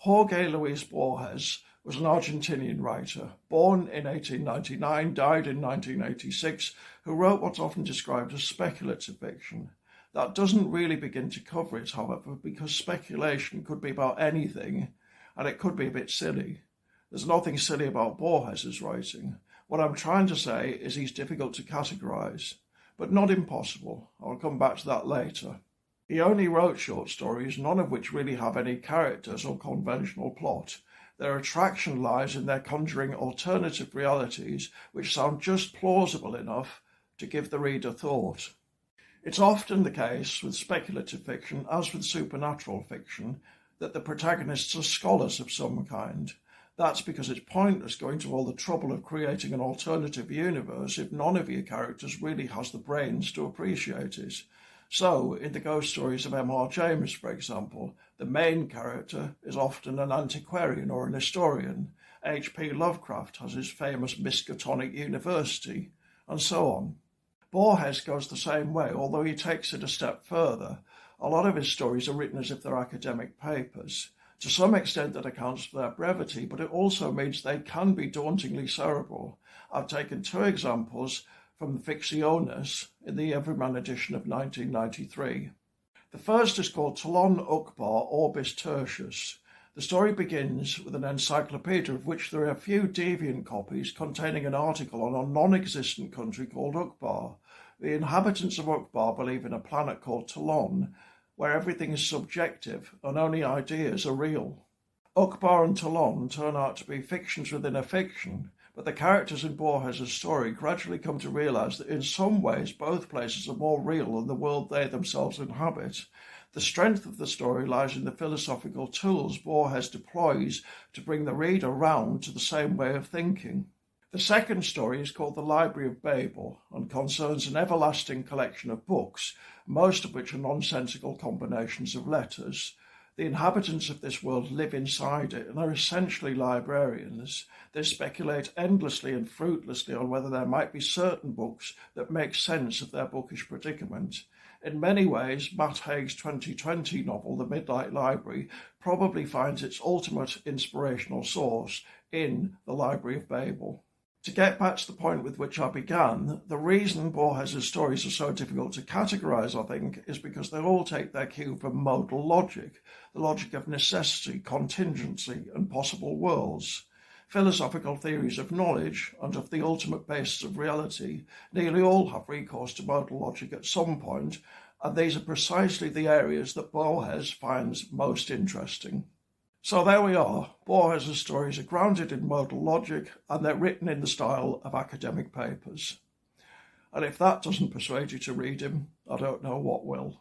Jorge Luis Borges was an Argentinian writer, born in 1899, died in 1986, who wrote what's often described as speculative fiction. That doesn't really begin to cover it, however, because speculation could be about anything, and it could be a bit silly. There's nothing silly about Borges' writing. What I'm trying to say is he's difficult to categorise, but not impossible. I'll come back to that later. He only wrote short stories, none of which really have any characters or conventional plot. Their attraction lies in their conjuring alternative realities which sound just plausible enough to give the reader thought. It's often the case with speculative fiction, as with supernatural fiction, that the protagonists are scholars of some kind. That's because it's pointless going to all the trouble of creating an alternative universe if none of your characters really has the brains to appreciate it. So, in the ghost stories of M.R. James, for example, the main character is often an antiquarian or an historian. H.P. Lovecraft has his famous Miskatonic University, and so on. Borges goes the same way, although he takes it a step further. A lot of his stories are written as if they're academic papers. To some extent that accounts for their brevity, but it also means they can be dauntingly cerebral. I've taken two examples from Ficciones in the Everyman edition of 1993. The first is called Talon Ukbar Orbis Tertius. The story begins with an encyclopedia of which there are a few deviant copies containing an article on a non-existent country called Ukbar. The inhabitants of Ukbar believe in a planet called Talon, where everything is subjective and only ideas are real. Ukbar and Talon turn out to be fictions within a fiction, but the characters in Borges' story gradually come to realise that in some ways both places are more real than the world they themselves inhabit. The strength of the story lies in the philosophical tools Borges deploys to bring the reader round to the same way of thinking. The second story is called The Library of Babel and concerns an everlasting collection of books, most of which are nonsensical combinations of letters. The inhabitants of this world live inside it and are essentially librarians. They speculate endlessly and fruitlessly on whether there might be certain books that make sense of their bookish predicament. In many ways, Matt Haig's 2020 novel, The Midnight Library, probably finds its ultimate inspirational source in The Library of Babel. To get back to the point with which I began, the reason Borges' stories are so difficult to categorise, I think, is because they all take their cue from modal logic, the logic of necessity, contingency, and possible worlds. Philosophical theories of knowledge and of the ultimate basis of reality nearly all have recourse to modal logic at some point, and these are precisely the areas that Borges finds most interesting. So there we are. Borges' stories are grounded in modal logic and they're written in the style of academic papers. And if that doesn't persuade you to read him, I don't know what will.